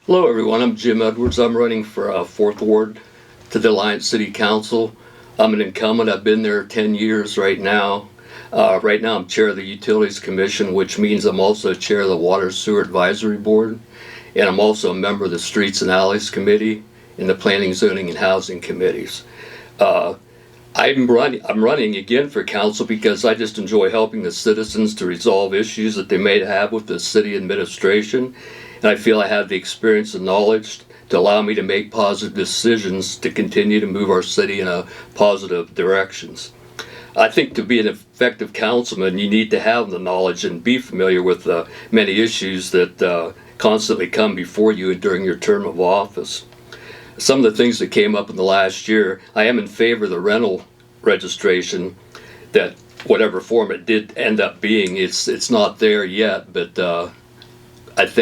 Hello everyone, I'm Jim Edwards. I'm running for 4th Ward to the Alliance City Council. I'm an incumbent. I've been there 10 years right now. Right now I'm chair of the Utilities Commission, which means I'm also chair of the Water Sewer Advisory Board. And I'm also a member of the Streets and Alleys Committee and the Planning, Zoning, and Housing Committees. I'm running again for council because I just enjoy helping the citizens to resolve issues that they may have with the city administration. And I feel I have the experience and knowledge to allow me to make positive decisions to continue to move our city in a positive directions. I think to be an effective councilman, you need to have the knowledge and be familiar with the many issues that constantly come before you during your term of office. Some of the things that came up in the last year, I am in favor of the rental registration, that whatever form it did end up being, it's not there yet, but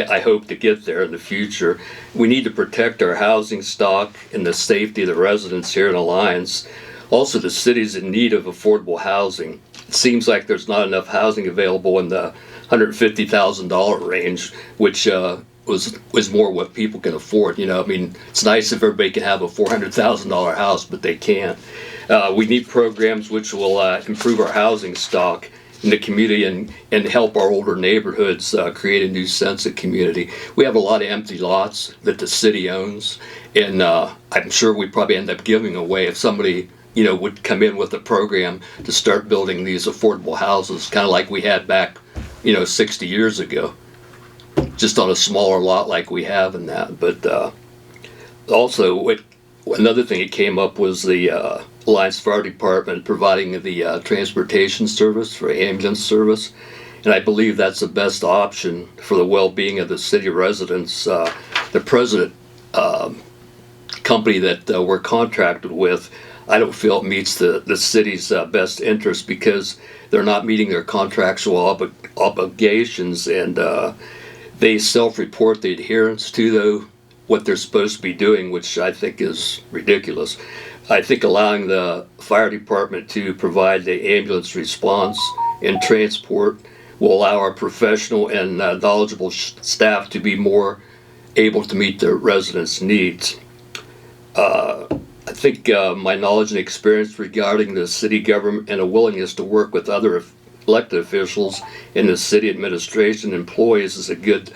I hope to get there in the future. We need to protect our housing stock and the safety of the residents here in Alliance. Also, the city's in need of affordable housing. It seems like there's not enough housing available in the $150,000 range, which was more what people can afford. You know, I mean, it's nice if everybody can have a $400,000 house, but they can't. We need programs which will improve our housing stock in the community and help our older neighborhoods create a new sense of community. We have a lot of empty lots that the city owns, and I'm sure we probably end up giving away if somebody would come in with a program to start building these affordable houses, kind of like we had back 60 years ago, just on a smaller lot like we have in that. But also another thing that came up was the Alliance Fire Department providing the transportation service for ambulance service, and I believe that's the best option for the well-being of the city residents. The present company that we're contracted with, I don't feel it meets the city's best interest because they're not meeting their contractual obligations, and they self-report the adherence to what they're supposed to be doing, which I think is ridiculous. I think allowing the fire department to provide the ambulance response and transport will allow our professional and knowledgeable staff to be more able to meet the residents' needs. I think my knowledge and experience regarding the city government and a willingness to work with other elected officials in the city administration employees is a good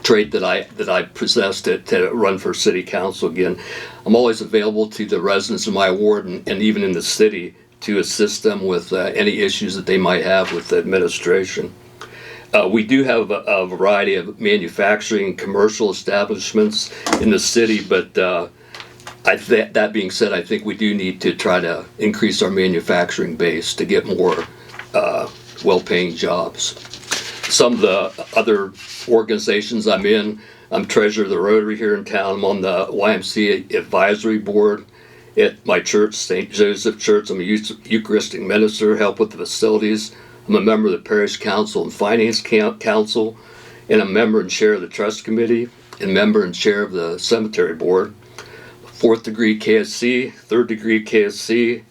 trait that I possess to run for city council again. I'm always available to the residents of my ward and even in the city to assist them with any issues that they might have with the administration. We do have a variety of manufacturing and commercial establishments in the city, but that being said, I think we do need to try to increase our manufacturing base to get more well-paying jobs. Some of the other organizations I'm in, I'm treasurer of the Rotary here in town. I'm on the YMCA advisory board at my church, St. Joseph Church. I'm a Eucharistic minister, help with the facilities. I'm a member of the Parish Council and Finance Council, and a member and chair of the Trust Committee, and member and chair of the Cemetery Board. 4th degree KSC, 3rd degree KSC,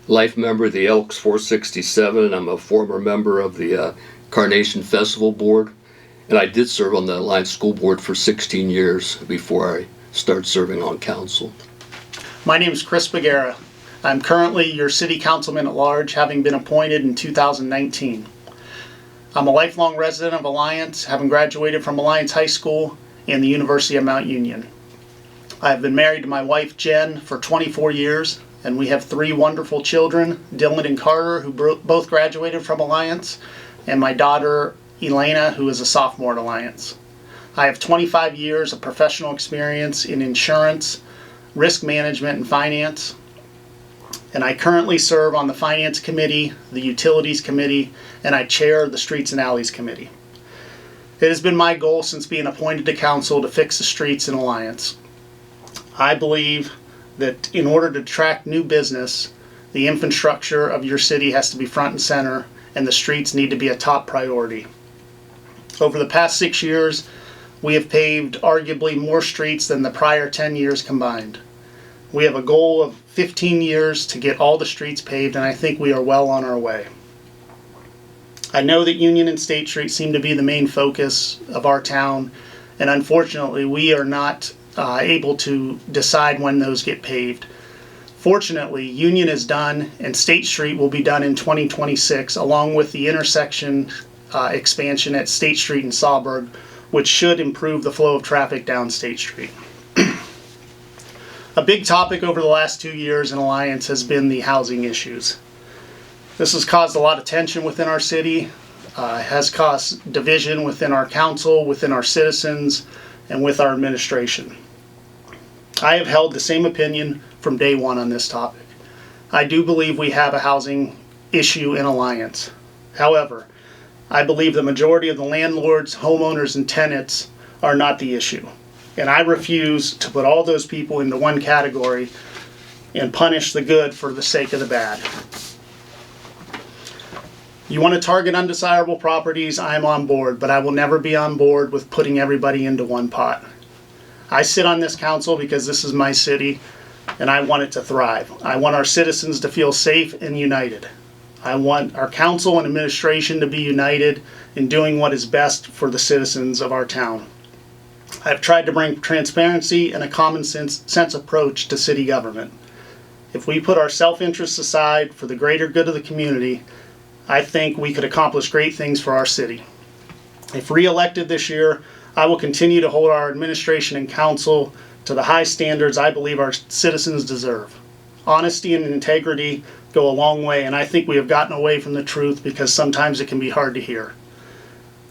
life member of the Elks 467, and I'm a former member of the Carnation Festival Board, and I did serve on the Alliance School Board for 16 years before I started serving on council. My name is Chris Bagara. I'm currently your city councilman at large, having been appointed in 2019. I'm a lifelong resident of Alliance, having graduated from Alliance High School and the University of Mount Union. I've been married to my wife Jen for 24 years, and we have 3 wonderful children, Dylan and Carter, who both graduated from Alliance, and my daughter Elena, who is a sophomore at Alliance. I have 25 years of professional experience in insurance, risk management, and finance, and I currently serve on the Finance Committee, the Utilities Committee, and I chair the Streets and Alleys Committee. It has been my goal since being appointed to council to fix the streets in Alliance. I believe that in order to attract new business, the infrastructure of your city has to be front and center, and the streets need to be a top priority. Over the past 6 years, we have paved arguably more streets than the prior 10 years combined. We have a goal of 15 years to get all the streets paved, and I think we are well on our way. I know that Union and State Street seem to be the main focus of our town, and unfortunately we are not able to decide when those get paved. Fortunately, Union is done and State Street will be done in 2026, along with the intersection expansion at State Street and Sawburg, which should improve the flow of traffic down State Street. A big topic over the last 2 years in Alliance has been the housing issues. This has caused a lot of tension within our city, has caused division within our council, within our citizens, and with our administration. I have held the same opinion from day one on this topic. I do believe we have a housing issue in Alliance. However, I believe the majority of the landlords, homeowners, and tenants are not the issue. And I refuse to put all those people into one category and punish the good for the sake of the bad. You want to target undesirable properties, I'm on board, but I will never be on board with putting everybody into one pot. I sit on this council because this is my city and I want it to thrive. I want our citizens to feel safe and united. I want our council and administration to be united in doing what is best for the citizens of our town. I've tried to bring transparency and a common sense approach to city government. If we put our self-interests aside for the greater good of the community, I think we could accomplish great things for our city. If re-elected this year, I will continue to hold our administration and council to the high standards I believe our citizens deserve. Honesty and integrity go a long way, and I think we have gotten away from the truth because sometimes it can be hard to hear.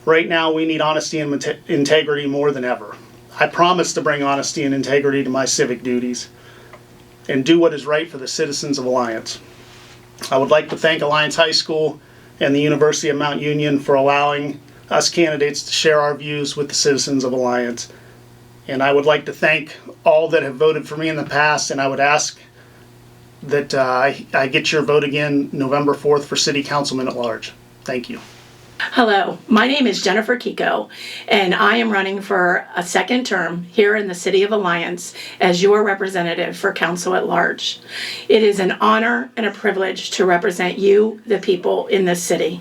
Right now, we need honesty and integrity more than ever. I promise to bring honesty and integrity to my civic duties and do what is right for the citizens of Alliance. I would like to thank Alliance High School and the University of Mount Union for allowing us candidates to share our views with the citizens of Alliance. And I would like to thank all that have voted for me in the past, and I would ask that I get your vote again November 4th for City Councilman at Large. Thank you. Hello, my name is Jennifer Kiko, and I am running for a second term here in the City of Alliance as your representative for Council at Large. It is an honor and a privilege to represent you, the people in this city.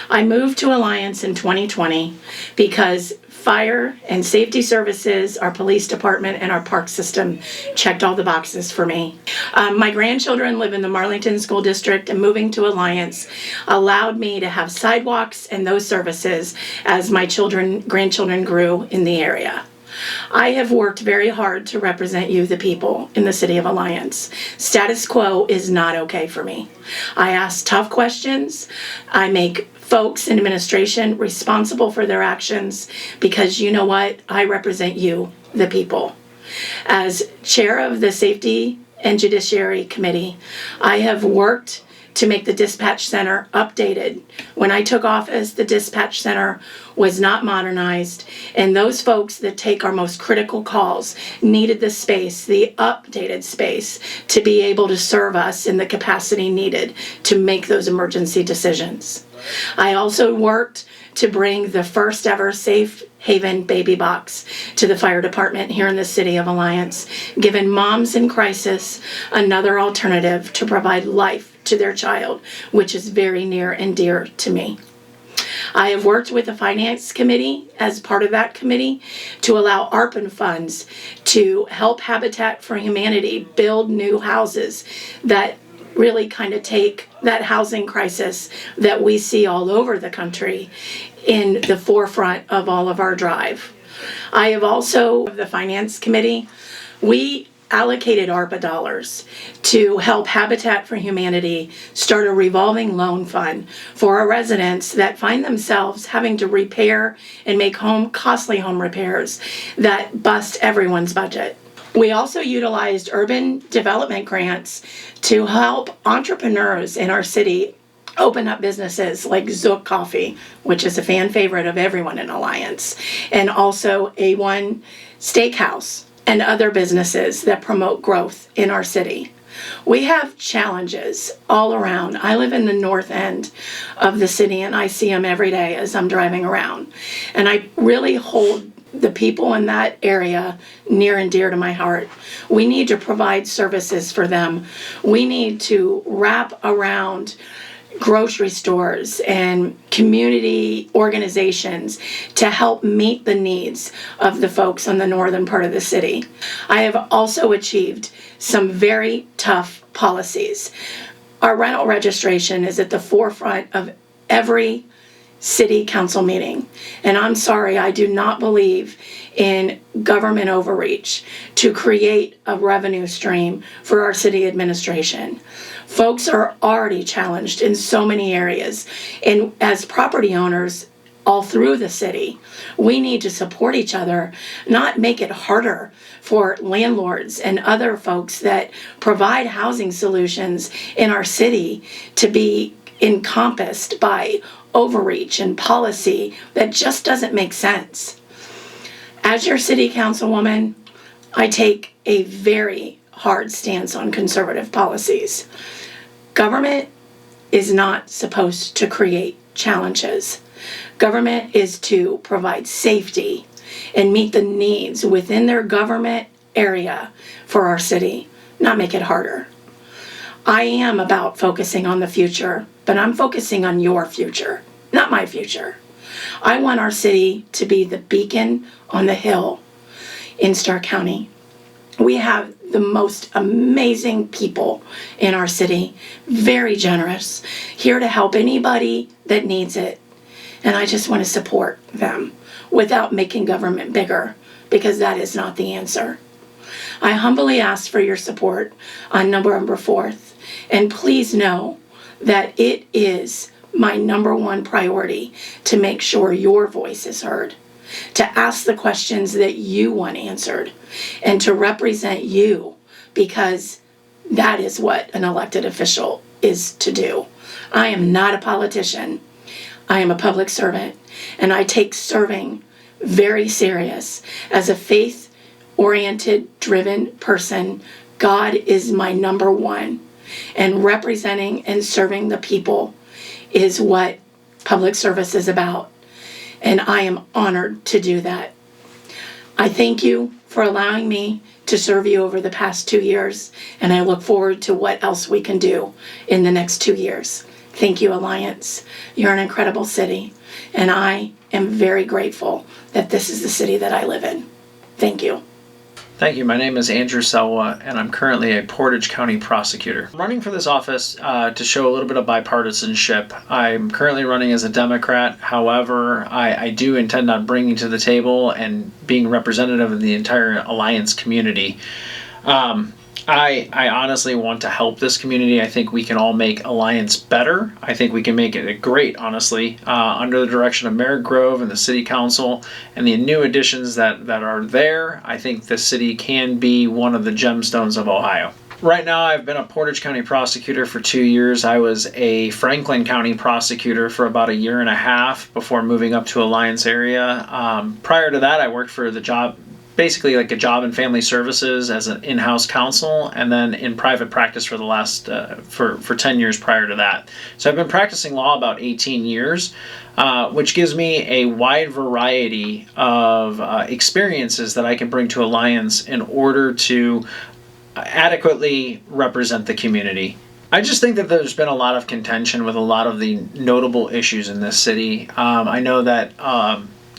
I moved to Alliance in 2020 because fire and safety services, our police department, and our park system checked all the boxes for me. My grandchildren live in the Marlington School District, and moving to Alliance allowed me to have sidewalks and those services as my grandchildren grew in the area. I have worked very hard to represent you, the people, in the City of Alliance. Status quo is not okay for me. I ask tough questions. I make folks in administration responsible for their actions because you know what? I represent you, the people. As chair of the Safety and Judiciary Committee, I have worked to make the dispatch center updated. When I took office, the dispatch center was not modernized, and those folks that take our most critical calls needed the space, the updated space, to be able to serve us in the capacity needed to make those emergency decisions. I also worked to bring the first ever Safe Haven baby box to the fire department here in the City of Alliance, giving moms in crisis another alternative to provide life to their child, which is very near and dear to me. I have worked with the Finance Committee as part of that committee to allow ARPA funds to help Habitat for Humanity build new houses that really kind of take that housing crisis that we see all over the country in the forefront of all of our drive. I have also, the Finance Committee, we allocated ARPA dollars to help Habitat for Humanity start a revolving loan fund for our residents that find themselves having to repair and make costly home repairs that bust everyone's budget. We also utilized urban development grants to help entrepreneurs in our city open up businesses like Zook Coffee, which is a fan favorite of everyone in Alliance, and also A1 Steakhouse and other businesses that promote growth in our city. We have challenges all around. I live in the north end of the city and I see them every day as I'm driving around. And I really hold the people in that area near and dear to my heart. We need to provide services for them. We need to wrap around grocery stores and community organizations to help meet the needs of the folks on the northern part of the city. I have also achieved some very tough policies. Our rental registration is at the forefront of every city council meeting. And I'm sorry, I do not believe in government overreach to create a revenue stream for our city administration. Folks are already challenged in so many areas. And as property owners all through the city, we need to support each other, not make it harder for landlords and other folks that provide housing solutions in our city to be encompassed by overreach and policy that just doesn't make sense. As your city councilwoman, I take a very hard stance on conservative policies. Government is not supposed to create challenges. Government is to provide safety and meet the needs within their government area for our city, not make it harder. I am about focusing on the future, but I'm focusing on your future, not my future. I want our city to be the beacon on the hill in Stark County. We have the most amazing people in our city, very generous, here to help anybody that needs it. And I just want to support them without making government bigger, because that is not the answer. I humbly ask for your support on November 4th. And please know that it is my number one priority to make sure your voice is heard, to ask the questions that you want answered, and to represent you, because that is what an elected official is to do. I am not a politician. I am a public servant, and I take serving very serious. As a faith-oriented, driven person, God is my number one. And representing and serving the people is what public service is about. And I am honored to do that. I thank you for allowing me to serve you over the past 2 years, and I look forward to what else we can do in the next 2 years. Thank you, Alliance. You're an incredible city, and I am very grateful that this is the city that I live in. Thank you. Thank you. My name is Andrew Selwa, and I'm currently a Portage County prosecutor. I'm running for this office to show a little bit of bipartisanship. I'm currently running as a Democrat. However, I do intend on bringing to the table and being representative of the entire Alliance community. I honestly want to help this community. I think we can all make Alliance better. I think we can make it great, honestly, under the direction of Merritt Grove and the City Council and the new additions that are there. I think the city can be one of the gemstones of Ohio. Right now, I've been a Portage County prosecutor for 2 years. I was a Franklin County prosecutor for about 1.5 years before moving up to Alliance area. Prior to that, I worked for the job, basically like a job and family services as an in-house counsel, and then in private practice for the last for 10 years prior to that. So I've been practicing law about 18 years, which gives me a wide variety of experiences that I can bring to Alliance in order to adequately represent the community. I just think that there's been a lot of contention with a lot of the notable issues in this city. I know that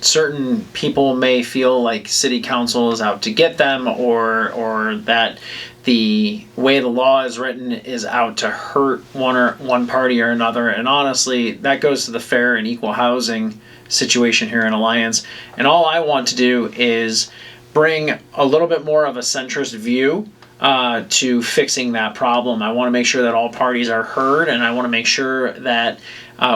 certain people may feel like city council is out to get them, or that the way the law is written is out to hurt one party or another. And honestly, that goes to the fair and equal housing situation here in Alliance. And all I want to do is bring a little bit more of a centrist view to fixing that problem. I want to make sure that all parties are heard, and I want to make sure that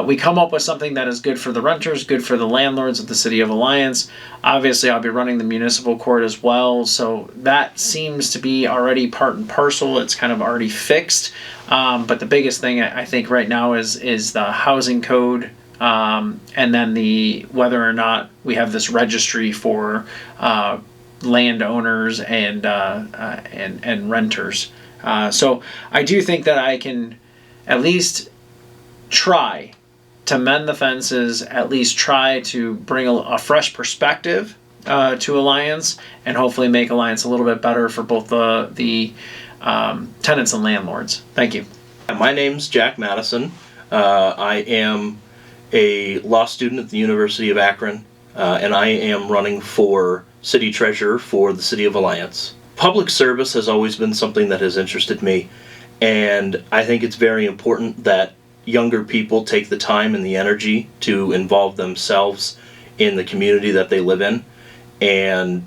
we come up with something that is good for the renters, good for the landlords of the City of Alliance. Obviously, I'll be running the municipal court as well, so that seems to be already part and parcel. It's kind of already fixed. But the biggest thing I think right now is the housing code, and then whether or not we have this registry for landowners and renters. So I do think that I can at least try to mend the fences, at least try to bring a fresh perspective to Alliance, and hopefully make Alliance a little bit better for both the tenants and landlords. Thank you. My name's Jack Madison. I am a law student at the University of Akron, and I am running for city treasurer for the City of Alliance. Public service has always been something that has interested me, and I think it's very important that younger people take the time and the energy to involve themselves in the community that they live in. And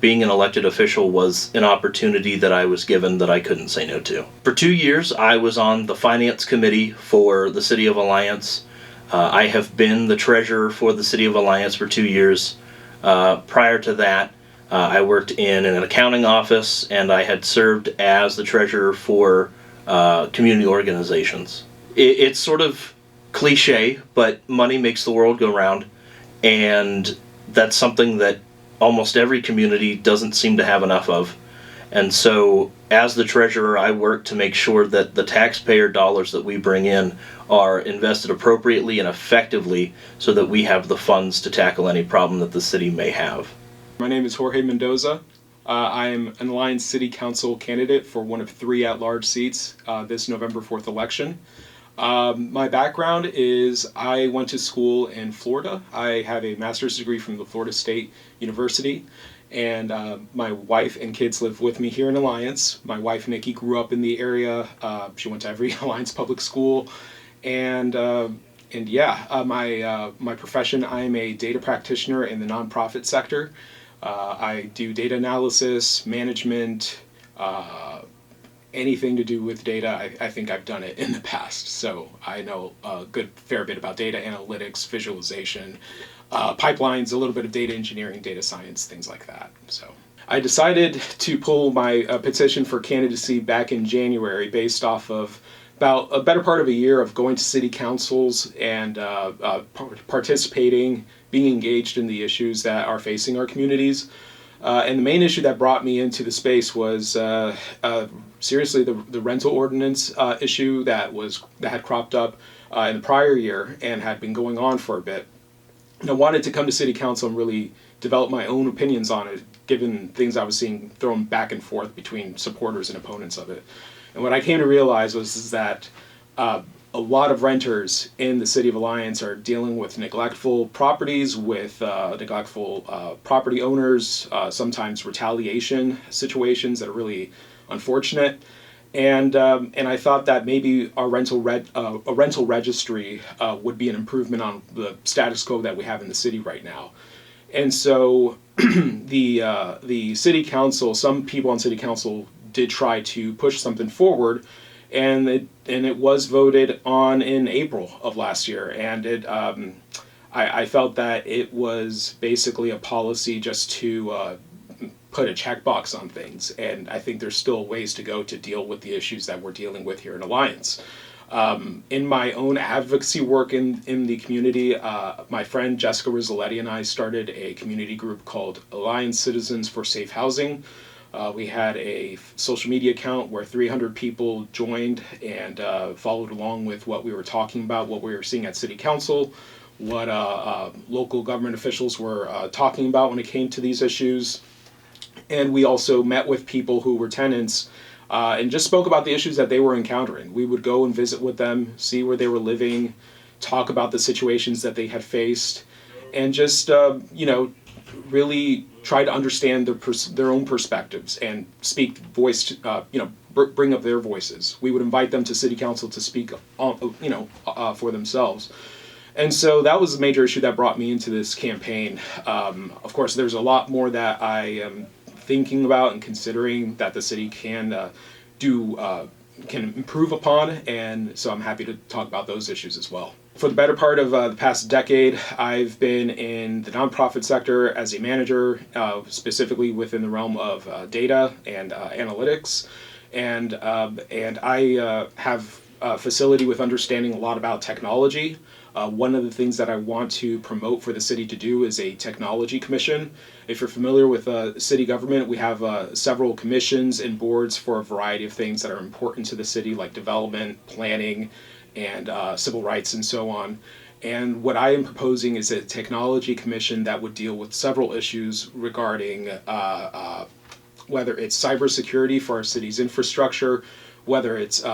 being an elected official was an opportunity that I was given that I couldn't say no to. For 2 years, I was on the finance committee for the City of Alliance. I have been the treasurer for the City of Alliance for 2 years. Prior to that, I worked in an accounting office, and I had served as the treasurer for community organizations. It's sort of cliche, but money makes the world go round, and that's something that almost every community doesn't seem to have enough of. And so, as the treasurer, I work to make sure that the taxpayer dollars that we bring in are invested appropriately and effectively so that we have the funds to tackle any problem that the city may have. My name is Jorge Mendoza. I am an Alliance City Council candidate for one of 3 at-large seats this November 4th election. My background is I went to school in Florida. I have a master's degree from the Florida State University, and my wife and kids live with me here in Alliance. My wife, Nikki, grew up in the area. She went to every Alliance public school, and my profession, I am a data practitioner in the nonprofit sector. I do data analysis, management, anything to do with data. I think I've done it in the past, so I know a fair bit about data analytics, visualization, pipelines, a little bit of data engineering, data science, things like that. So I decided to pull my petition for candidacy back in January based off of about a better part of a year of going to city councils and participating, being engaged in the issues that are facing our communities. And the main issue that brought me into the space was seriously the rental ordinance issue that had cropped up in the prior year and had been going on for a bit. And I wanted to come to city council and really develop my own opinions on it, given things I was seeing thrown back and forth between supporters and opponents of it. And what I came to realize was that a lot of renters in the City of Alliance are dealing with neglectful properties, with neglectful property owners, sometimes retaliation situations that are really unfortunate. And I thought that maybe a rental registry would be an improvement on the status quo that we have in the city right now. And so the city council, some people on city council did try to push something forward, and it was voted on in April of last year. And I felt that it was basically a policy just to put a checkbox on things, and I think there's still ways to go to deal with the issues that we're dealing with here in Alliance. In my own advocacy work in the community, my friend Jessica Rizzoletti and I started a community group called Alliance Citizens for Safe Housing. We had a social media account where 300 people joined and followed along with what we were talking about, what we were seeing at City Council, what local government officials were talking about when it came to these issues. And we also met with people who were tenants and just spoke about the issues that they were encountering. We would go and visit with them, see where they were living, talk about the situations that they had faced, and just, really try to understand their own perspectives and bring up their voices. We would invite them to City Council to speak, for themselves. And so that was a major issue that brought me into this campaign. Of course, there's a lot more that I am thinking about and considering that the city can improve upon, and so I'm happy to talk about those issues as well. For the better part of the past decade, I've been in the nonprofit sector as a manager, specifically within the realm of data and analytics, and I have a facility with understanding a lot about technology. One of the things that I want to promote for the city to do is a technology commission. If you're familiar with city government, we have several commissions and boards for a variety of things that are important to the city, like development, planning, and civil rights, and so on. And what I am proposing is a technology commission that would deal with several issues regarding whether it's cybersecurity for our city's infrastructure, whether it's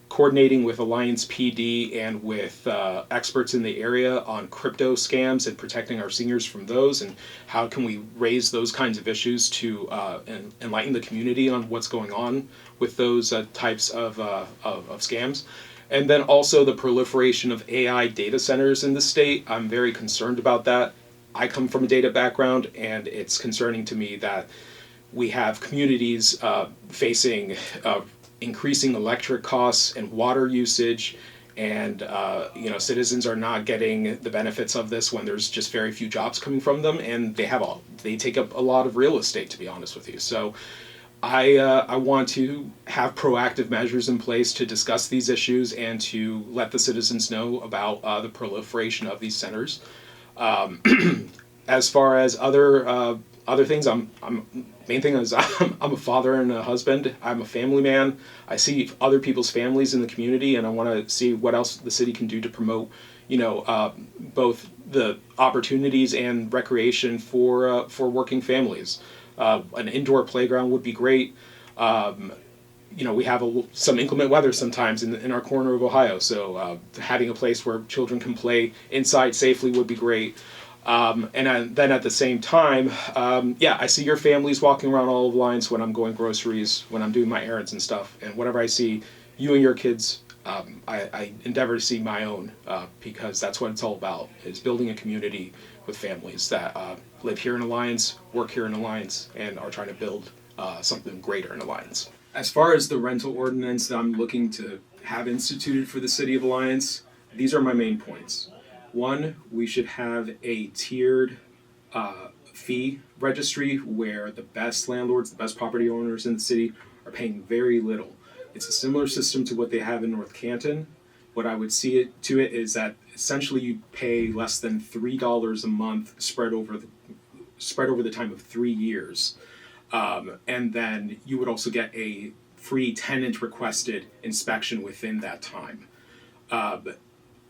coordinating with Alliance PD and with experts in the area on crypto scams and protecting our seniors from those, and how can we raise those kinds of issues to enlighten the community on what's going on with those types of scams. And then also the proliferation of AI data centers in the state. I'm very concerned about that. I come from a data background, and it's concerning to me that we have communities facing increasing electric costs and water usage, and citizens are not getting the benefits of this when there's just very few jobs coming from them, and they take up a lot of real estate, to be honest with you. So I want to have proactive measures in place to discuss these issues and to let the citizens know about the proliferation of these centers. As far as other things, main thing is I'm a father and a husband. I'm a family man. I see other people's families in the community, and I want to see what else the city can do to promote, both the opportunities and recreation for working families. An indoor playground would be great. We have some inclement weather sometimes in our corner of Ohio, so having a place where children can play inside safely would be great. Then at the same time, I see your families walking around all of Alliance when I'm going groceries, when I'm doing my errands and stuff. And whenever I see you and your kids, I endeavor to see my own, because that's what it's all about, is building a community with families that live here in Alliance, work here in Alliance, and are trying to build something greater in Alliance. As far as the rental ordinance that I'm looking to have instituted for the City of Alliance, these are my main points. One, we should have a tiered fee registry where the best landlords, the best property owners in the city are paying very little. It's a similar system to what they have in North Canton. What I would see it is that essentially you pay less than $3 a month spread over the time of 3 years. And then you would also get a free tenant requested inspection within that time.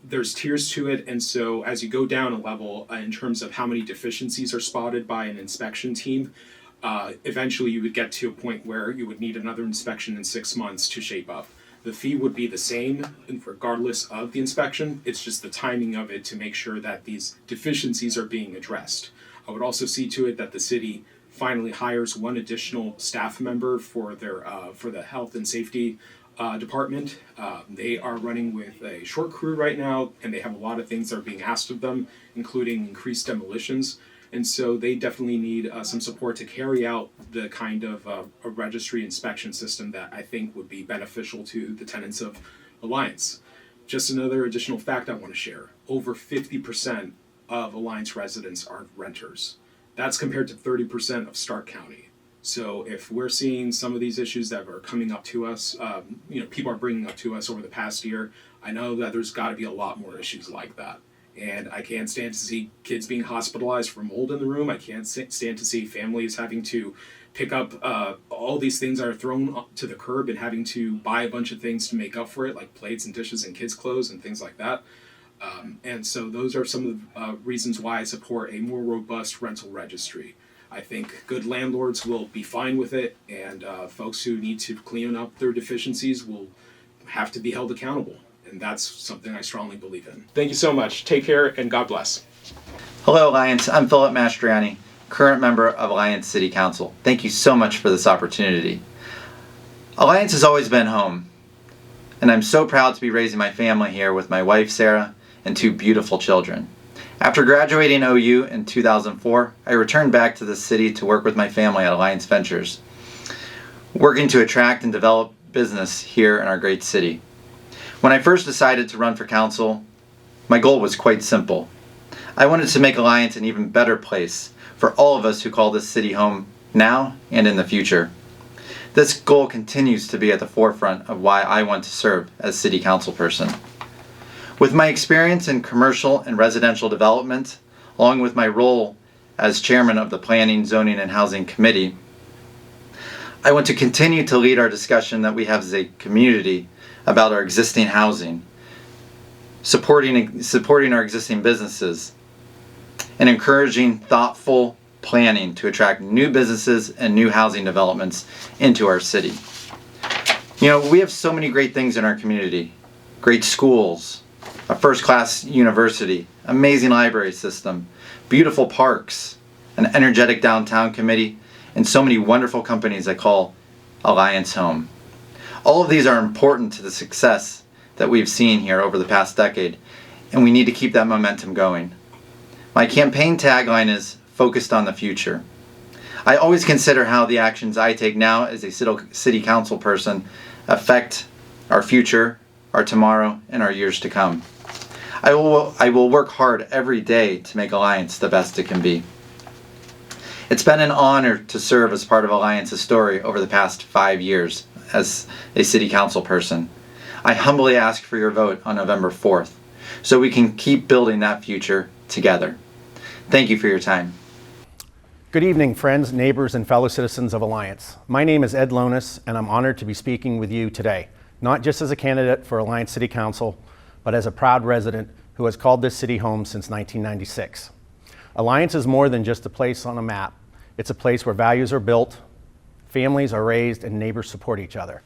There's tiers to it, and so as you go down a level in terms of how many deficiencies are spotted by an inspection team, eventually you would get to a point where you would need another inspection in 6 months to shape up. The fee would be the same regardless of the inspection. It's just the timing of it to make sure that these deficiencies are being addressed. I would also see to it that the city finally hires one additional staff member for the health and safety department. They are running with a short crew right now, and they have a lot of things that are being asked of them, including increased demolitions. And so they definitely need some support to carry out the kind of a registry inspection system that I think would be beneficial to the tenants of Alliance. Just another additional fact I want to share. Over 50% of Alliance residents are renters. That's compared to 30% of Stark County. So if we're seeing some of these issues that are coming up to us, people are bringing up to us over the past year, I know that there's got to be a lot more issues like that. And I can't stand to see kids being hospitalized for mold in the room. I can't stand to see families having to pick up all these things that are thrown to the curb and having to buy a bunch of things to make up for it, like plates and dishes and kids' clothes and things like that. And so those are some of the reasons why I support a more robust rental registry. I think good landlords will be fine with it, and folks who need to clean up their deficiencies will have to be held accountable. And that's something I strongly believe in. Thank you so much. Take care, and God bless. Hello, Alliance. I'm Philip Mastriani, current member of Alliance City Council. Thank you so much for this opportunity. Alliance has always been home, and I'm so proud to be raising my family here with my wife, Sarah, and 2 beautiful children. After graduating OU in 2004, I returned back to the city to work with my family at Alliance Ventures, working to attract and develop business here in our great city. When I first decided to run for council, my goal was quite simple. I wanted to make Alliance an even better place for all of us who call this city home now and in the future. This goal continues to be at the forefront of why I want to serve as city council person. With my experience in commercial and residential development, along with my role as chairman of the Planning, Zoning, and Housing Committee, I want to continue to lead our discussion that we have as a community about our existing housing, supporting our existing businesses, and encouraging thoughtful planning to attract new businesses and new housing developments into our city. You know, we have so many great things in our community. Great schools, a first-class university, amazing library system, beautiful parks, an energetic downtown committee, and so many wonderful companies that call Alliance home. All of these are important to the success that we've seen here over the past decade, and we need to keep that momentum going. My campaign tagline is focused on the future. I always consider how the actions I take now as a city council person affect our future, our tomorrow, and our years to come. I will work hard every day to make Alliance the best it can be. It's been an honor to serve as part of Alliance's story over the past 5 years as a city council person. I humbly ask for your vote on November 4th so we can keep building that future together. Thank you for your time. Good evening, friends, neighbors, and fellow citizens of Alliance. My name is Ed Lonis, and I'm honored to be speaking with you today, not just as a candidate for Alliance City Council, but as a proud resident who has called this city home since 1996. Alliance is more than just a place on a map. It's a place where values are built, families are raised, and neighbors support each other.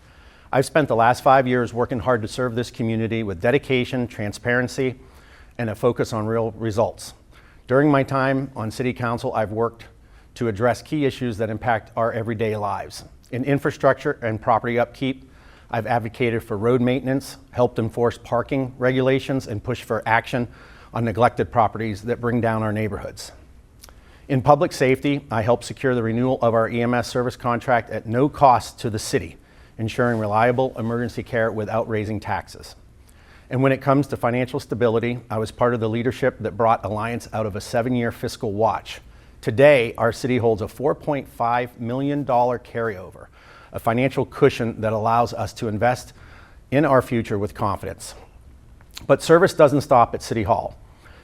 I've spent the last 5 years working hard to serve this community with dedication, transparency, and a focus on real results. During my time on City Council, I've worked to address key issues that impact our everyday lives. In infrastructure and property upkeep, I've advocated for road maintenance, helped enforce parking regulations, and pushed for action on neglected properties that bring down our neighborhoods. In public safety, I helped secure the renewal of our EMS service contract at no cost to the city, ensuring reliable emergency care without raising taxes. And when it comes to financial stability, I was part of the leadership that brought Alliance out of a 7-year fiscal watch. Today, our city holds a $4.5 million carryover, a financial cushion that allows us to invest in our future with confidence. But service doesn't stop at City Hall.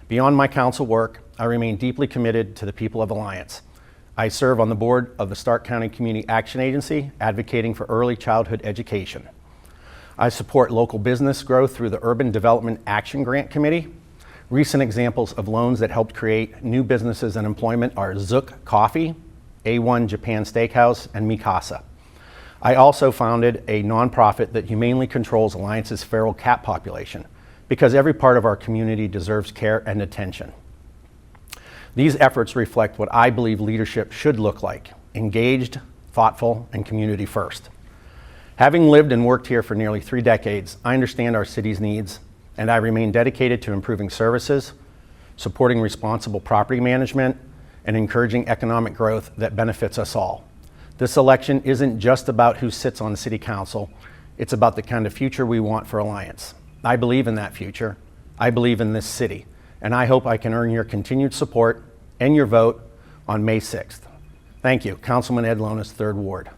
Beyond my council work, I remain deeply committed to the people of Alliance. I serve on the board of the Stark County Community Action Agency, advocating for early childhood education. I support local business growth through the Urban Development Action Grant Committee. Recent examples of loans that helped create new businesses and employment are Zook Coffee, A1 Japan Steakhouse, and Mikasa. I also founded a nonprofit that humanely controls Alliance's feral cat population, because every part of our community deserves care and attention. These efforts reflect what I believe leadership should look like: engaged, thoughtful, and community first. Having lived and worked here for nearly 3 decades, I understand our city's needs, and I remain dedicated to improving services, supporting responsible property management, and encouraging economic growth that benefits us all. This election isn't just about who sits on the city council, it's about the kind of future we want for Alliance. I believe in that future. I believe in this city, and I hope I can earn your continued support and your vote on May 6th. Thank you, Councilman Ed Lonis, 3rd Ward.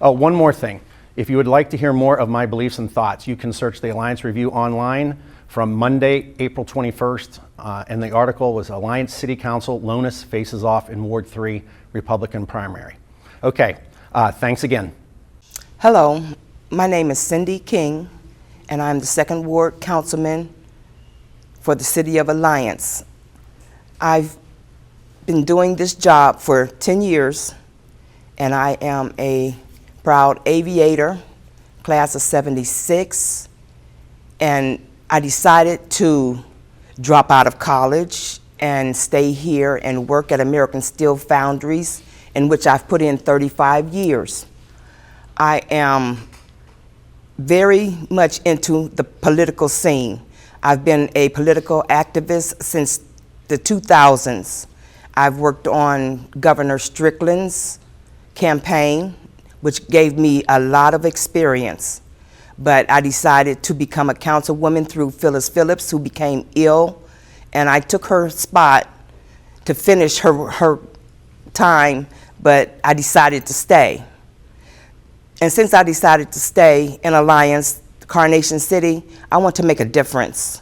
Oh, one more thing. If you would like to hear more of my beliefs and thoughts, you can search the Alliance Review online from Monday, April 21st, and the article was Alliance City Council, Lonis Faces Off in Ward 3 Republican Primary. Okay, thanks again. Hello, my name is Cindy King, and I'm the 2nd Ward Councilman for the City of Alliance. I've been doing this job for 10 years, and I am a proud aviator, class of 76, and I decided to drop out of college and stay here and work at American Steel Foundries, in which I've put in 35 years. I am very much into the political scene. I've been a political activist since the 2000s. I've worked on Governor Strickland's campaign, which gave me a lot of experience. But I decided to become a councilwoman through Phyllis Phillips, who became ill, and I took her spot to finish her time, but I decided to stay. And since I decided to stay in Alliance, Carnation City, I want to make a difference.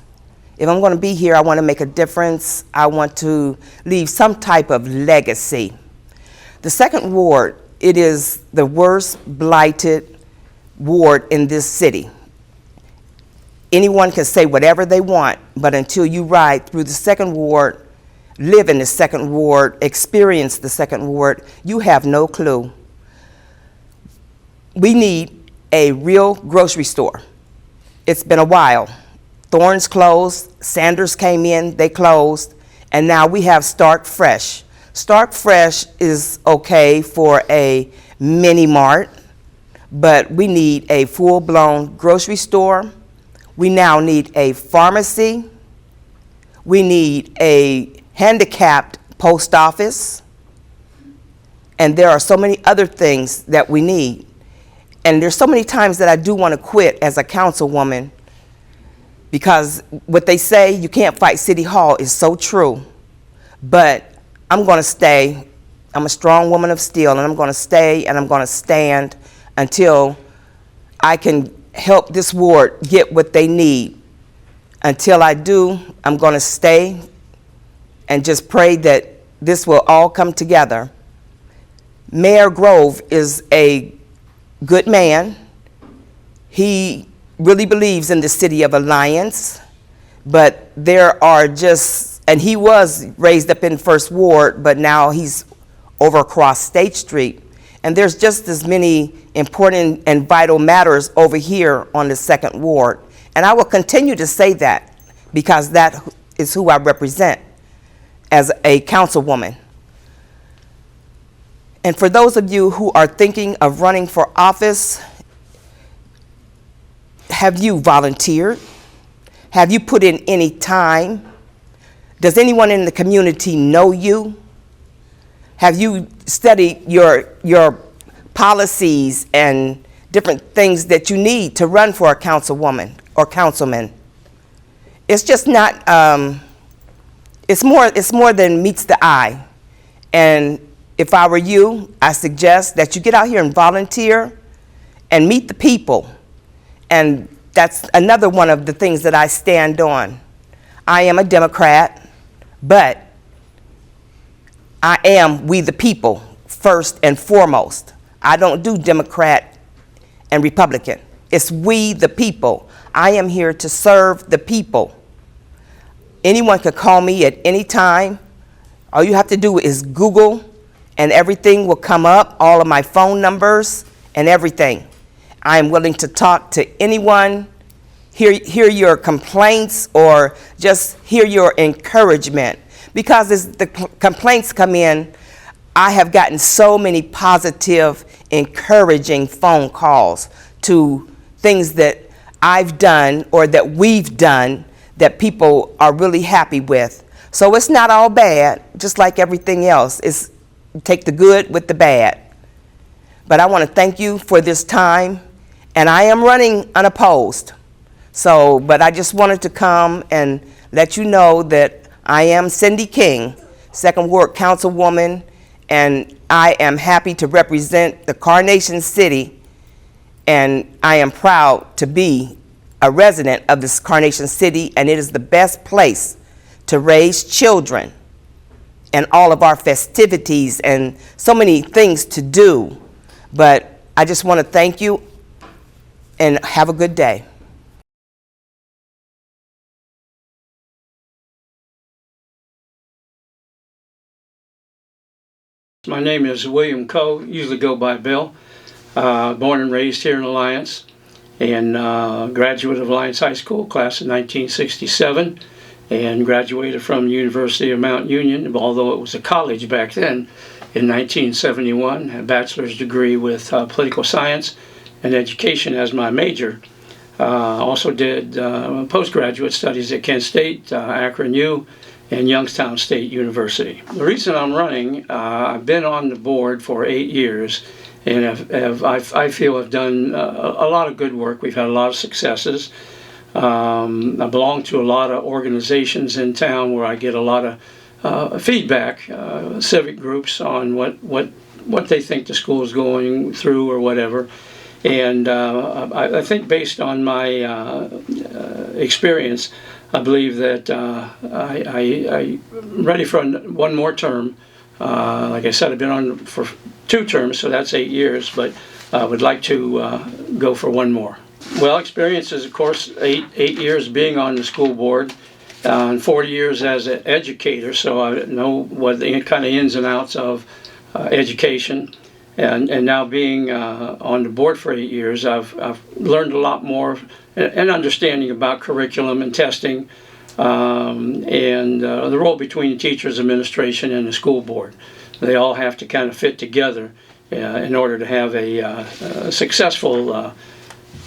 If I'm going to be here, I want to make a difference. I want to leave some type of legacy. The 2nd Ward, it is the worst blighted ward in this city. Anyone can say whatever they want, but until you ride through the 2nd Ward, live in the 2nd Ward, experience the 2nd Ward, you have no clue. We need a real grocery store. It's been a while. Thorns closed, Sanders came in, they closed, and now we have Stark Fresh. Stark Fresh is okay for a mini mart, but we need a full-blown grocery store. We now need a pharmacy. We need a handicapped post office. And there are so many other things that we need. And there's so many times that I do want to quit as a councilwoman, because what they say, you can't fight City Hall, is so true. But I'm going to stay. I'm a strong woman of steel, and I'm going to stay and I'm going to stand until I can help this ward get what they need. Until I do, I'm going to stay and just pray that this will all come together. Mayor Grove is a good man. He really believes in the city of Alliance, but there are just, and he was raised up in First Ward, but now he's over across State Street. And there's just as many important and vital matters over here on the Second Ward. And I will continue to say that, because that is who I represent as a councilwoman. And for those of you who are thinking of running for office, have you volunteered? Have you put in any time? Does anyone in the community know you? Have you studied your policies and different things that you need to run for a councilwoman or councilman? It's just not, it's more than meets the eye. And if I were you, I suggest that you get out here and volunteer and meet the people. And that's another one of the things that I stand on. I am a Democrat, but I am we the people first and foremost. I don't do Democrat and Republican. It's we the people. I am here to serve the people. Anyone could call me at any time. All you have to do is Google, and everything will come up, all of my phone numbers and everything. I am willing to talk to anyone, hear your complaints, or just hear your encouragement. Because as the complaints come in, I have gotten so many positive, encouraging phone calls to things that I've done or that we've done that people are really happy with. So it's not all bad, just like everything else. It's take the good with the bad. But I want to thank you for this time, and I am running unopposed. So, but I just wanted to come and let you know that I am Cindy King, Second Ward Councilwoman, and I am happy to represent the Carnation City, and I am proud to be a resident of this Carnation City, and it is the best place to raise children, and all of our festivities and so many things to do. But I just want to thank you and have a good day. My name is William Coe, usually go by Bill. Born and raised here in Alliance, and graduate of Alliance High School, class of 1967, and graduated from the University of Mount Union, although it was a college back then, in 1971. A bachelor's degree with political science and education as my major. Also did postgraduate studies at Kent State, Akron U, and Youngstown State University. The reason I'm running, I've been on the board for 8 years, and I feel I've done a lot of good work. We've had a lot of successes. I belong to a lot of organizations in town where I get a lot of feedback, civic groups on what they think the school is going through or whatever. And I think based on my experience, I believe that I'm ready for one more term. Like I said, I've been on for 2 terms, so that's 8 years, but I would like to go for one more. Well, experience is, of course, 8 years being on the school board, and 40 years as an educator, so I know what the kind of ins and outs of education. And now being on the board for 8 years, I've learned a lot more and understanding about curriculum and testing, and the role between the teachers, administration, and the school board. They all have to kind of fit together in order to have a successful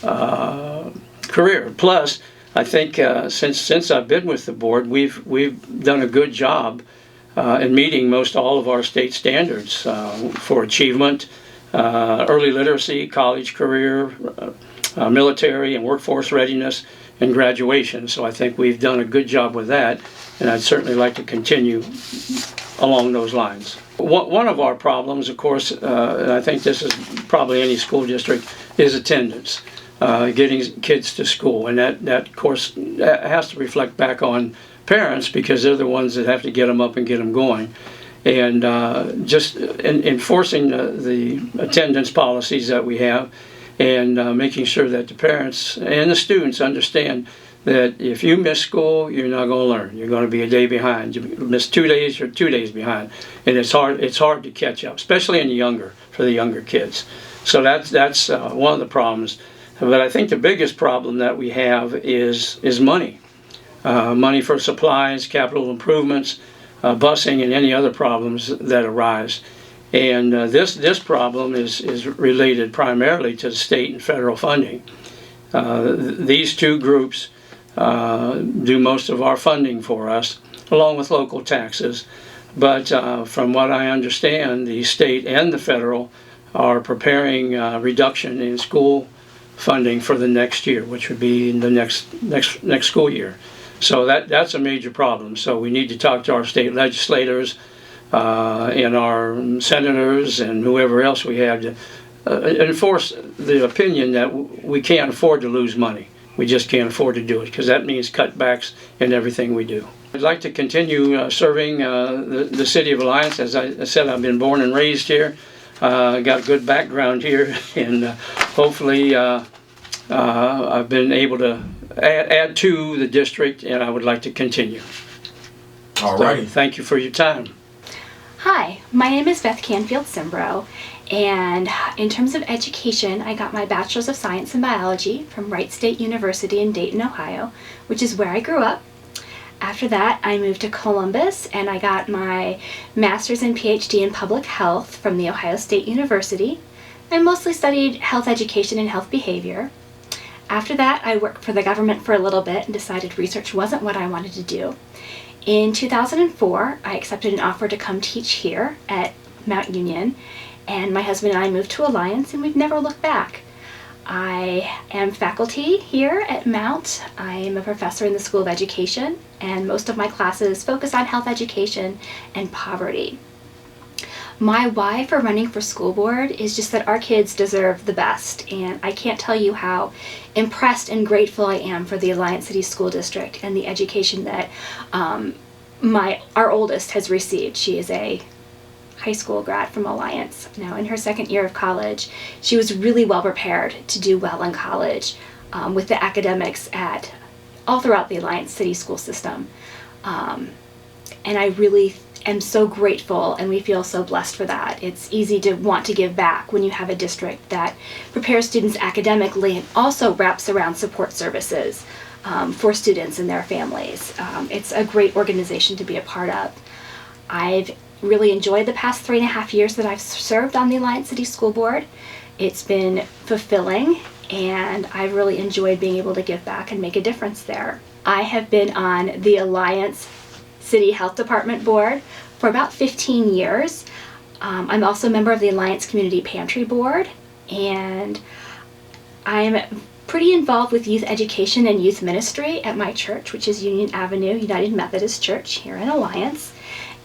career. Plus, I think since I've been with the board, we've done a good job in meeting most all of our state standards for achievement, early literacy, college career, military and workforce readiness, and graduation. So I think we've done a good job with that, and I'd certainly like to continue along those lines. One of our problems, of course, and I think this is probably any school district, is attendance, getting kids to school, and that of course has to reflect back on parents, because they're the ones that have to get them up and get them going. And just enforcing the attendance policies that we have, and making sure that the parents and the students understand that if you miss school, you're not going to learn. You're going to be a day behind. You miss 2 days, you're 2 days behind. And it's hard to catch up, especially for the younger kids. So that's one of the problems. But I think the biggest problem that we have is money. Money for supplies, capital improvements, busing, and any other problems that arise. And this problem is related primarily to the state and federal funding. These two groups do most of our funding for us, along with local taxes. But from what I understand, the state and the federal are preparing a reduction in school funding for the next year, which would be in the next school year. So that's a major problem. So we need to talk to our state legislators and our senators and whoever else we have to enforce the opinion that we can't afford to lose money. We just can't afford to do it, because that means cutbacks in everything we do. I'd like to continue serving the City of Alliance. As I said, I've been born and raised here. Got a good background here, and hopefully I've been able to add to the district, and I would like to continue. All right. So, thank you for your time. Hi, my name is Beth Canfield Simbro, and in terms of education, I got my Bachelor's of Science in Biology from Wright State University in Dayton, Ohio, which is where I grew up. After that, I moved to Columbus, and I got my Master's and PhD in Public Health from the Ohio State University. I mostly studied health education and health behavior. After that, I worked for the government for a little bit and decided research wasn't what I wanted to do. In 2004, I accepted an offer to come teach here at Mount Union, and my husband and I moved to Alliance, and we've never looked back. I am faculty here at Mount. I am a professor in the School of Education, and most of my classes focus on health education and poverty. My why for running for school board is just that our kids deserve the best, and I can't tell you how impressed and grateful I am for the Alliance City School District and the education that our oldest has received. She is a high school grad from Alliance. Now in her second year of college, she was really well prepared to do well in college with the academics all throughout the Alliance City school system. And I really am so grateful, and we feel so blessed for that. It's easy to want to give back when you have a district that prepares students academically and also wraps around support services for students and their families. It's a great organization to be a part of. I've really enjoyed the past 3.5 years that I've served on the Alliance City School Board. It's been fulfilling, and I've really enjoyed being able to give back and make a difference there. I have been on the Alliance City Health Department Board for about 15 years. I'm also a member of the Alliance Community Pantry Board, and I'm pretty involved with youth education and youth ministry at my church, which is Union Avenue United Methodist Church here in Alliance.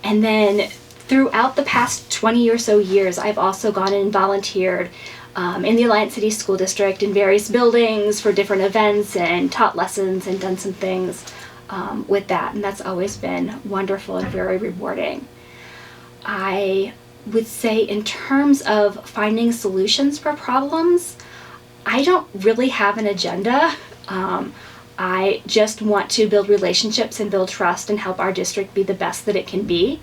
And then throughout the past 20 or so years, I've also gone and volunteered in the Alliance City School District in various buildings for different events and taught lessons and done some things with that, and that's always been wonderful and very rewarding. I would say in terms of finding solutions for problems, I don't really have an agenda. I just want to build relationships and build trust and help our district be the best that it can be.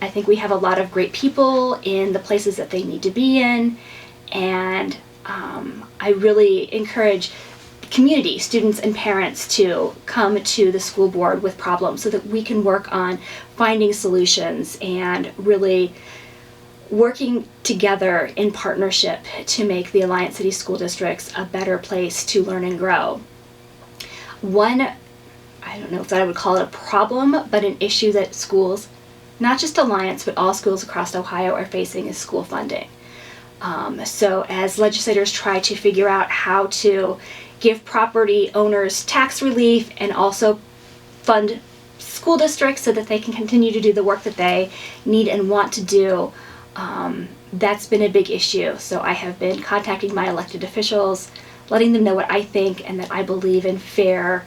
I think we have a lot of great people in the places that they need to be in, and I really encourage community, students and parents, to come to the school board with problems so that we can work on finding solutions and really working together in partnership to make the Alliance City School Districts a better place to learn and grow. One, I don't know if I would call it a problem, but an issue that schools, not just Alliance, but all schools across Ohio are facing is school funding. So as legislators try to figure out how to give property owners tax relief and also fund school districts so that they can continue to do the work that they need and want to do, that's been a big issue. So I have been contacting my elected officials, letting them know what I think and that I believe in fair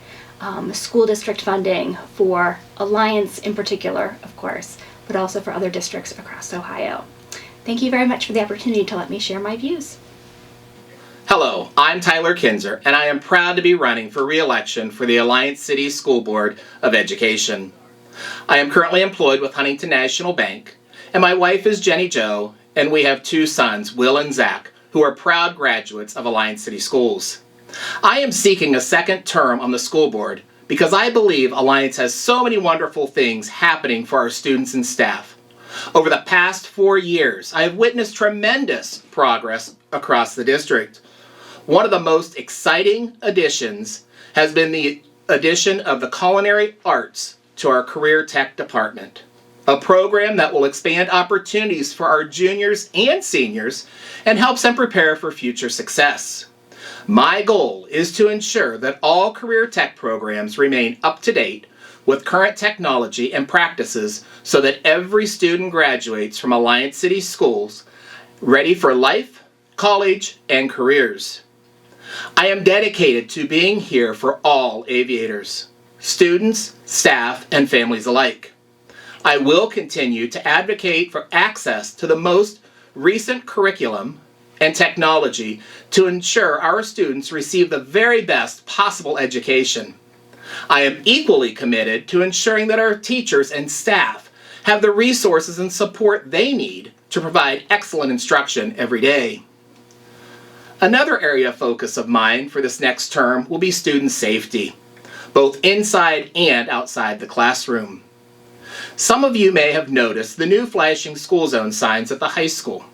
school district funding for Alliance in particular, of course, but also for other districts across Ohio. Thank you very much for the opportunity to let me share my views. Hello, I'm Tyler Kinzer, and I am proud to be running for re-election for the Alliance City School Board of Education. I am currently employed with Huntington National Bank, and my wife is Jenny Jo, and we have 2 sons, Will and Zach, who are proud graduates of Alliance City Schools. I am seeking a second term on the school board because I believe Alliance has so many wonderful things happening for our students and staff. Over the past 4 years, I have witnessed tremendous progress across the district. One of the most exciting additions has been the addition of the culinary arts to our Career Tech department, a program that will expand opportunities for our juniors and seniors and helps them prepare for future success. My goal is to ensure that all Career Tech programs remain up to date with current technology and practices so that every student graduates from Alliance City Schools ready for life, college, and careers. I am dedicated to being here for all aviators, students, staff, and families alike. I will continue to advocate for access to the most recent curriculum and technology to ensure our students receive the very best possible education. I am equally committed to ensuring that our teachers and staff have the resources and support they need to provide excellent instruction every day. Another area of focus of mine for this next term will be student safety, both inside and outside the classroom. Some of you may have noticed the new flashing school zone signs at the high school.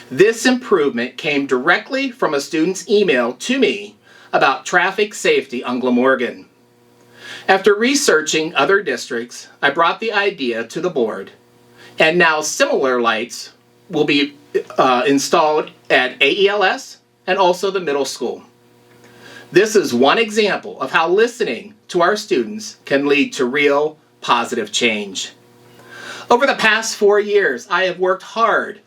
This improvement came directly from a student's email to me about traffic safety on Glamorgan. After researching other districts, I brought the idea to the board, and now similar lights will be installed at AELS and also the middle school. This is one example of how listening to our students can lead to real positive change. Over the past 4 years, I have worked hard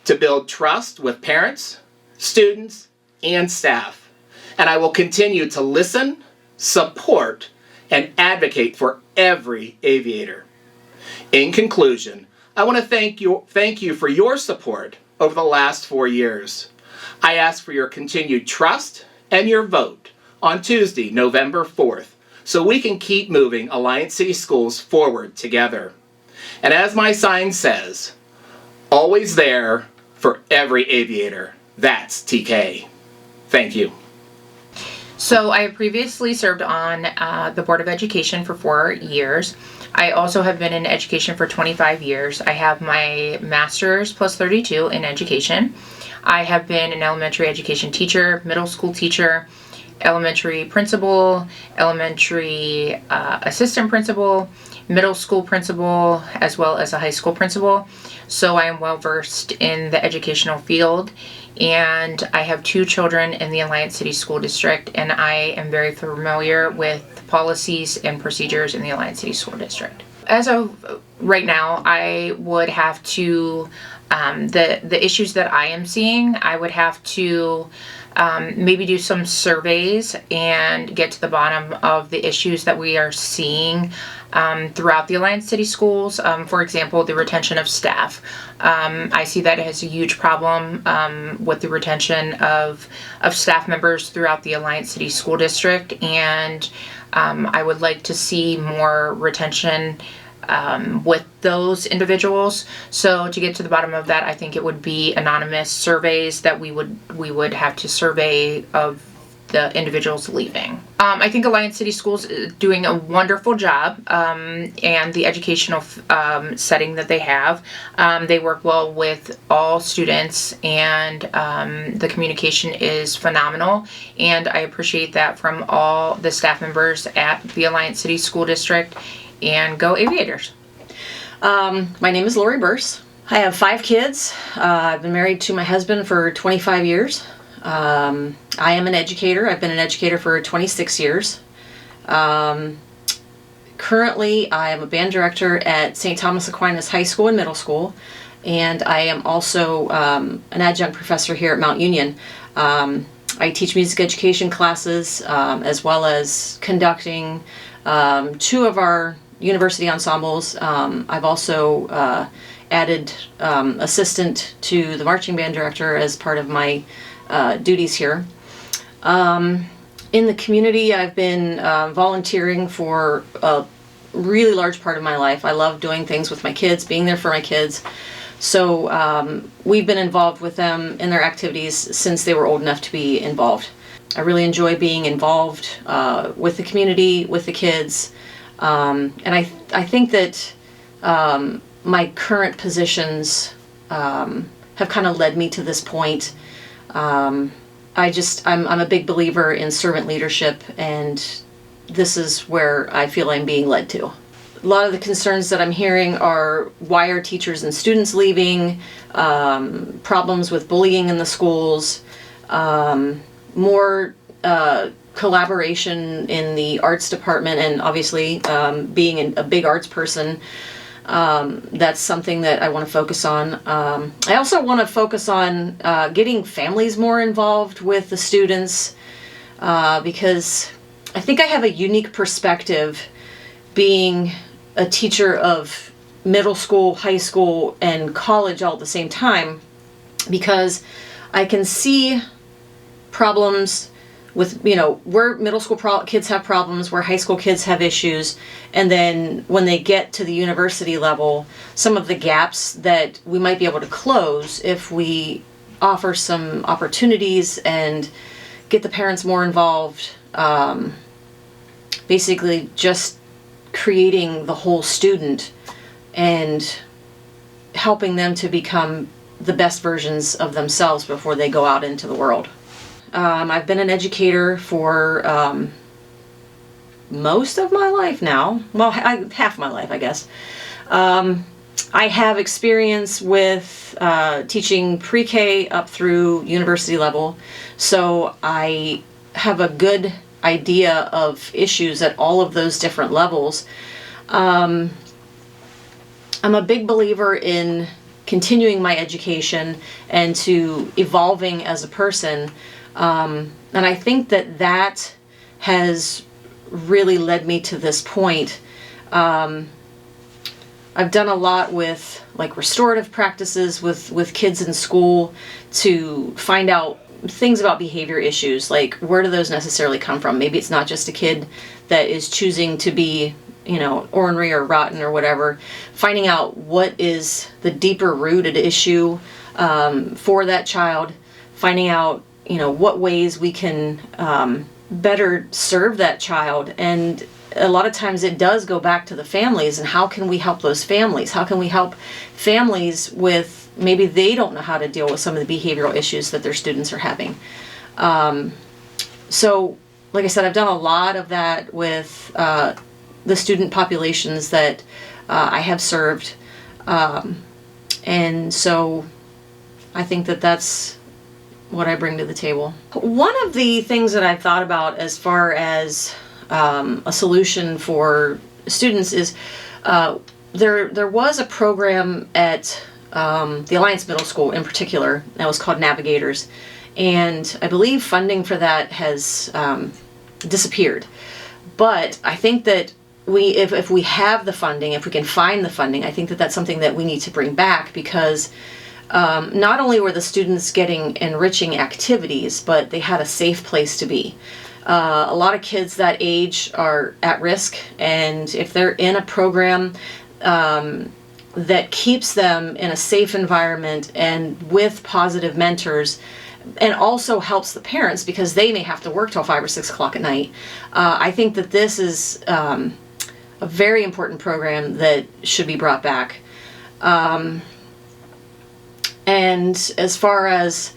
to build trust with parents, students, and staff, and I will continue to listen, support, and advocate for every aviator. In conclusion, I want to thank you for your support over the last 4 years. I ask for your continued trust and your vote on Tuesday, November 4th, so we can keep moving Alliance City Schools forward together. And as my sign says, always there for every aviator. That's TK. Thank you. So I have previously served on the Board of Education for 4 years. I also have been in education for 25 years. I have my master's plus 32 in education. I have been an elementary education teacher, middle school teacher, elementary principal, elementary assistant principal, middle school principal, as well as a high school principal. So I am well versed in the educational field, and I have 2 children in the Alliance City School District, and I am very familiar with policies and procedures in the Alliance City School District. As of right now, I would have to, the issues that I am seeing, I would have to maybe do some surveys and get to the bottom of the issues that we are seeing throughout the Alliance City Schools. For example, the retention of staff. I see that as a huge problem with the retention of staff members throughout the Alliance City School District, and I would like to see more retention with those individuals. So to get to the bottom of that, I think it would be anonymous surveys that we would have to survey of the individuals leaving. I think Alliance City Schools is doing a wonderful job, and the educational setting that they have. They work well with all students, and the communication is phenomenal, and I appreciate that from all the staff members at the Alliance City School District, and go Aviators. My name is Lori Burse. I have 5 kids. I've been married to my husband for 25 years. I am an educator. I've been an educator for 26 years. Currently, I am a band director at St. Thomas Aquinas High School and Middle School, and I am also an adjunct professor here at Mount Union. I teach music education classes as well as conducting 2 of our university ensembles. I've also added assistant to the marching band director as part of my duties here. In the community, I've been volunteering for a really large part of my life. I love doing things with my kids, being there for my kids. So we've been involved with them in their activities since they were old enough to be involved. I really enjoy being involved with the community, with the kids. And I think that my current positions have kind of led me to this point. I'm a big believer in servant leadership, and this is where I feel I'm being led to. A lot of the concerns that I'm hearing are why are teachers and students leaving, problems with bullying in the schools, more collaboration in the arts department, and obviously being a big arts person, that's something that I want to focus on. I also want to focus on getting families more involved with the students, because I think I have a unique perspective being a teacher of middle school, high school, and college all at the same time, because I can see problems with, where middle school kids have problems, where high school kids have issues, and then when they get to the university level, some of the gaps that we might be able to close if we offer some opportunities and get the parents more involved. Basically just creating the whole student and helping them to become the best versions of themselves before they go out into the world. I've been an educator for most of my life now. Well, half my life, I guess. I have experience with teaching pre-K up through university level, so I have a good idea of issues at all of those different levels. I'm a big believer in continuing my education and to evolving as a person. And I think that has really led me to this point. I've done a lot with restorative practices with kids in school to find out things about behavior issues, like where do those necessarily come from? Maybe it's not just a kid that is choosing to be, ornery or rotten or whatever. Finding out what is the deeper rooted issue for that child, finding out what ways we can better serve that child. And a lot of times it does go back to the families, and how can we help those families? How can we help families with maybe they don't know how to deal with some of the behavioral issues that their students are having. So, like I said, I've done a lot of that with the student populations that I have served. And so I think that's what I bring to the table. One of the things that I've thought about as far as a solution for students is there was a program at the Alliance Middle School in particular that was called Navigators, and I believe funding for that has disappeared. But I think that if we have the funding, if we can find the funding, I think that that's something that we need to bring back, because not only were the students getting enriching activities, but they had a safe place to be. A lot of kids that age are at risk, and if they're in a program, that keeps them in a safe environment and with positive mentors, and also helps the parents because they may have to work till 5 or 6 o'clock at night. I think that this is a very important program that should be brought back. And as far as,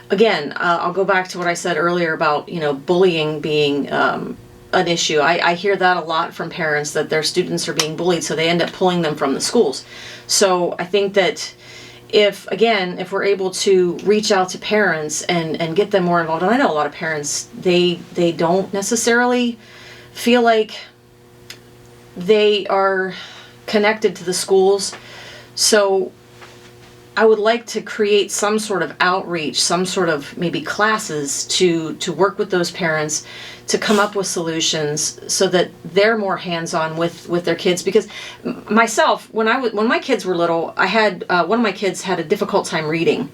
again, I'll go back to what I said earlier about, bullying being an issue. I hear that a lot from parents, that their students are being bullied, so they end up pulling them from the schools. So I think that if we're able to reach out to parents and get them more involved, and I know a lot of parents, they don't necessarily feel like they are connected to the schools. So I would like to create some sort of outreach, some sort of maybe classes to work with those parents to come up with solutions so that they're more hands-on with their kids. Because myself, when my kids were little, I had one of my kids had a difficult time reading.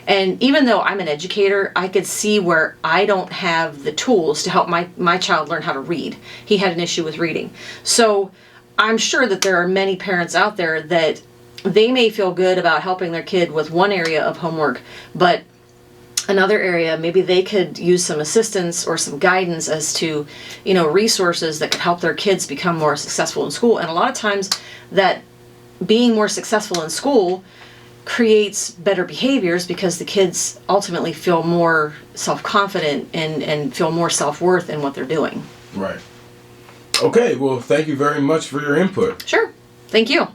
And even though I'm an educator, I could see where I don't have the tools to help my child learn how to read. He had an issue with reading. So I'm sure that there are many parents out there that they may feel good about helping their kid with one area of homework, but another area, maybe they could use some assistance or some guidance as to, resources that could help their kids become more successful in school. And a lot of times that being more successful in school creates better behaviors because the kids ultimately feel more self-confident and feel more self-worth in what they're doing. Right. Okay, well, thank you very much for your input. Sure. Thank you.